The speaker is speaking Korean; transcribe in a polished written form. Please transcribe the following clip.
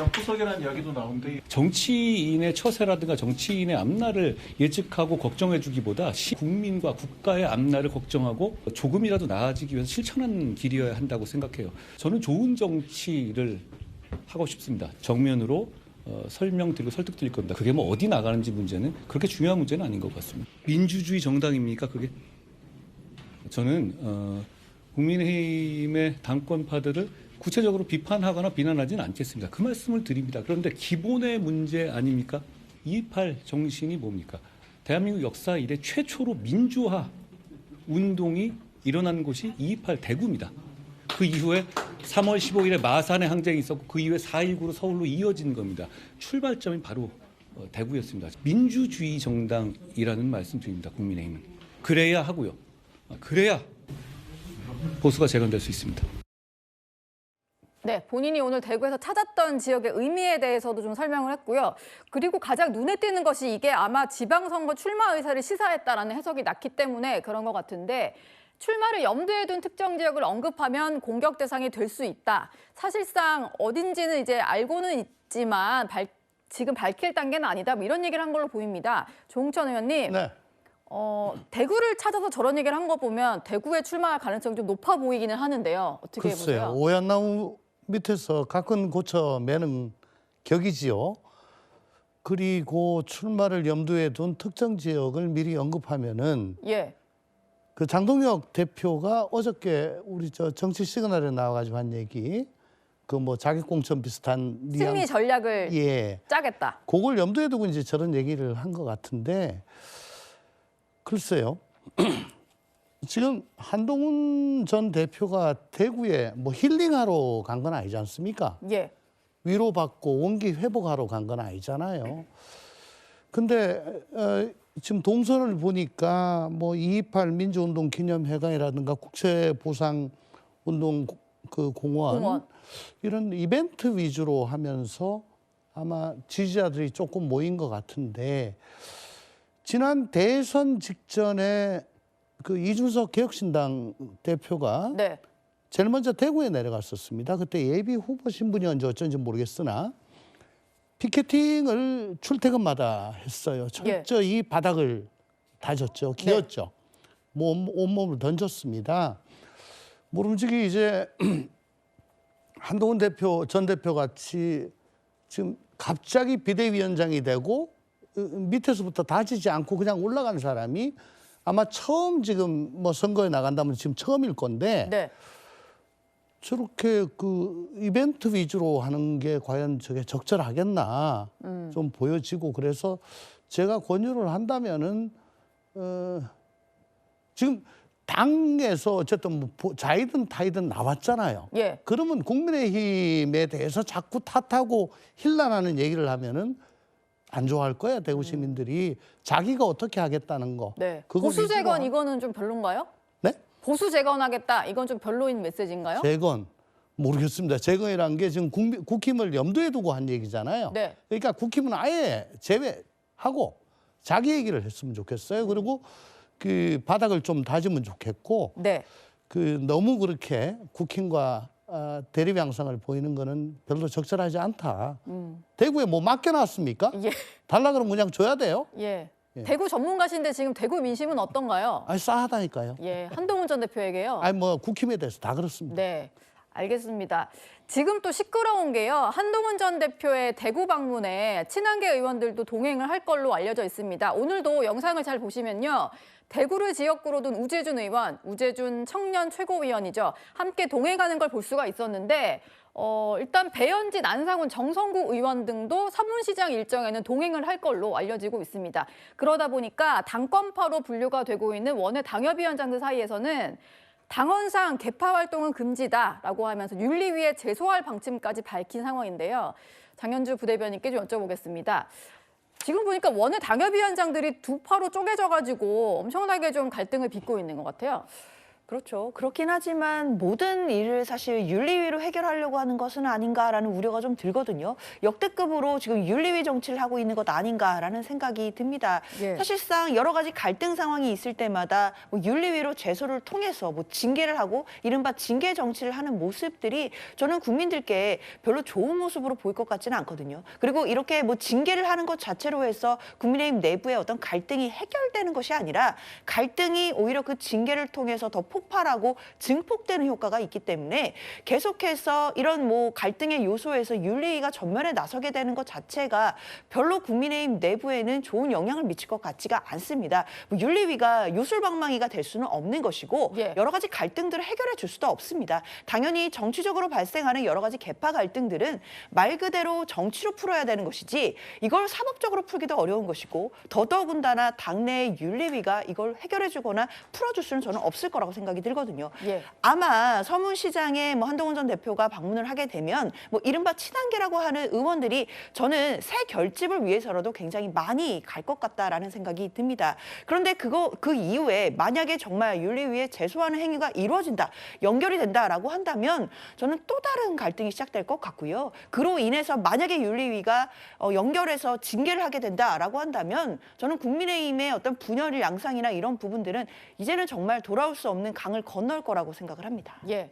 대한 포석이라는 이야기도 나오는데 정치인의 처세라든가 정치인의 앞날을 예측하고 걱정해주기보다 국민과 국가의 앞날을 걱정하고 조금이라도 나아지기 위해서 실천하는 길이어야 한다고 생각해요. 저는 좋은 정치를 하고 싶습니다. 정면으로 설명드리고 설득드릴 겁니다. 그게 뭐 어디 나가는지 문제는 그렇게 중요한 문제는 아닌 것 같습니다. 민주주의 정당입니까 그게? 저는 국민의힘의 당권파들을 구체적으로 비판하거나 비난하지는 않겠습니다. 그 말씀을 드립니다. 그런데 기본의 문제 아닙니까? 2.28 정신이 뭡니까? 대한민국 역사 이래 최초로 민주화 운동이 일어난 곳이 2.28 대구입니다. 그 이후에 3월 15일에 마산에 항쟁이 있었고 그 이후에 4.19로 서울로 이어진 겁니다. 출발점이 바로 대구였습니다. 민주주의 정당이라는 말씀 드립니다. 국민의힘은. 그래야 하고요. 그래야 보수가 재건될 수 있습니다. 네, 본인이 오늘 대구에서 찾았던 지역의 의미에 대해서도 좀 설명을 했고요. 그리고 가장 눈에 띄는 것이 이게 아마 지방선거 출마 의사를 시사했다라는 해석이 났기 때문에 그런 것 같은데 출마를 염두에 둔 특정 지역을 언급하면 공격 대상이 될 수 있다. 사실상 어딘지는 이제 알고는 있지만 지금 밝힐 단계는 아니다. 뭐 이런 얘기를 한 걸로 보입니다. 조홍천 의원님. 네. 대구를 찾아서 저런 얘기를 한 거 보면 대구에 출마할 가능성이 좀 높아 보이기는 하는데요. 어떻게 글쎄요. 보세요? 오얏나무 밑에서 가끔 고쳐 매는 격이지요. 그리고 출마를 염두에 둔 특정 지역을 미리 언급하면은 예. 그 장동혁 대표가 어저께 우리 저 정치 시그널에 나와가지고 한 얘기 그 뭐 자객공천 비슷한 승리 전략을 예. 짜겠다. 그걸 염두에 두고 이제 저런 얘기를 한 것 같은데 글쎄요. 지금 한동훈 전 대표가 대구에 뭐 힐링하러 간 건 아니지 않습니까? 예. 위로받고 원기 회복하러 간 건 아니잖아요. 근데 지금 동선을 보니까 뭐 2.28 민주운동 기념회관이라든가 국채보상운동 그 공원 이런 이벤트 위주로 하면서 아마 지지자들이 조금 모인 것 같은데 지난 대선 직전에 그 이준석 개혁신당 대표가 네. 제일 먼저 대구에 내려갔었습니다. 그때 예비 후보 신분이었는지 어쩐지 모르겠으나 피켓팅을 출퇴근마다 했어요. 철저히 바닥을 다졌죠. 기었죠. 온몸을 던졌습니다. 모름지기 이제 한동훈 전 대표 같이 지금 갑자기 비대위원장이 되고 밑에서부터 다지지 않고 그냥 올라간 사람이 아마 처음 지금 뭐 선거에 나간다면 지금 처음일 건데 네. 저렇게 그 이벤트 위주로 하는 게 과연 저게 적절하겠나 좀 보여지고 그래서 제가 권유를 한다면은 지금 당에서 어쨌든 뭐 자이든 타이든 나왔잖아요. 예. 그러면 국민의힘에 대해서 자꾸 탓하고 힐난하는 얘기를 하면은 안 좋아할 거야 대구 시민들이 자기가 어떻게 하겠다는 거. 네. 그거 보수 위주로 재건 이거는 좀 별론가요? 네? 보수 재건하겠다. 이건 좀 별로인 메시지인가요? 재건 모르겠습니다. 재건이라는 게 지금 국힘을 염두에 두고 한 얘기잖아요. 네. 그러니까 국힘은 아예 제외하고 자기 얘기를 했으면 좋겠어요. 그리고 그 바닥을 좀 다지면 좋겠고 네. 그 너무 그렇게 국힘과 대립양상을 보이는 거는 별로 적절하지 않다. 대구에 뭐 맡겨놨습니까? 예. 달라 그러면 그냥 줘야 돼요. 예. 대구 전문가신데 지금 대구 민심은 어떤가요? 아니 싸하다니까요. 예. 한동훈 전 대표에게요. 아니 뭐 국힘에 대해서 다 그렇습니다. 네. 알겠습니다. 지금 또 시끄러운 게요. 한동훈 전 대표의 대구 방문에 친한계 의원들도 동행을 할 걸로 알려져 있습니다. 오늘도 영상을 잘 보시면요. 대구를 지역구로 둔 우재준 의원, 우재준 청년 최고위원이죠. 함께 동행하는 걸 볼 수가 있었는데 일단 배현진, 안상훈, 정성구 의원 등도 서문시장 일정에는 동행을 할 걸로 알려지고 있습니다. 그러다 보니까 당권파로 분류가 되고 있는 원외 당협위원장들 사이에서는 당원상 개파 활동은 금지다라고 하면서 윤리위에 제소할 방침까지 밝힌 상황인데요. 장현주 부대변인께 좀 여쭤보겠습니다. 지금 보니까 원외 당협위원장들이 두 파로 쪼개져가지고 엄청나게 좀 갈등을 빚고 있는 것 같아요. 그렇죠. 그렇긴 하지만 모든 일을 사실 윤리위로 해결하려고 하는 것은 아닌가라는 우려가 좀 들거든요. 역대급으로 지금 윤리위 정치를 하고 있는 것 아닌가라는 생각이 듭니다. 예. 사실상 여러 가지 갈등 상황이 있을 때마다 뭐 윤리위로 제소를 통해서 뭐 징계를 하고 이른바 징계 정치를 하는 모습들이 저는 국민들께 별로 좋은 모습으로 보일 것 같지는 않거든요. 그리고 이렇게 뭐 징계를 하는 것 자체로 해서 국민의힘 내부의 어떤 갈등이 해결되는 것이 아니라 갈등이 오히려 그 징계를 통해서 더 폭발하고 증폭되는 효과가 있기 때문에 계속해서 이런 뭐 갈등의 요소에서 윤리위가 전면에 나서게 되는 것 자체가 별로 국민의힘 내부에는 좋은 영향을 미칠 것 같지가 않습니다. 뭐 윤리위가 요술방망이가 될 수는 없는 것이고 예. 여러 가지 갈등들을 해결해 줄 수도 없습니다. 당연히 정치적으로 발생하는 여러 가지 개파 갈등들은 말 그대로 정치로 풀어야 되는 것이지 이걸 사법적으로 풀기도 어려운 것이고 더더군다나 당내의 윤리위가 이걸 해결해 주거나 풀어줄 수는 저는 없을 거라고 생각이 들거든요. 예. 아마 서문시장에 뭐 한동훈 전 대표가 방문을 하게 되면 뭐 이른바 친한계라고 하는 의원들이 저는 새 결집을 위해서라도 굉장히 많이 갈 것 같다라는 생각이 듭니다. 그런데 그 이후에 만약에 정말 윤리위에 제소하는 행위가 이루어진다, 연결이 된다라고 한다면 저는 또 다른 갈등이 시작될 것 같고요. 그로 인해서 만약에 윤리위가 연결해서 징계를 하게 된다라고 한다면 저는 국민의힘의 어떤 분열 양상이나 이런 부분들은 이제는 정말 돌아올 수 없는 강을 건널 거라고 생각을 합니다. 예.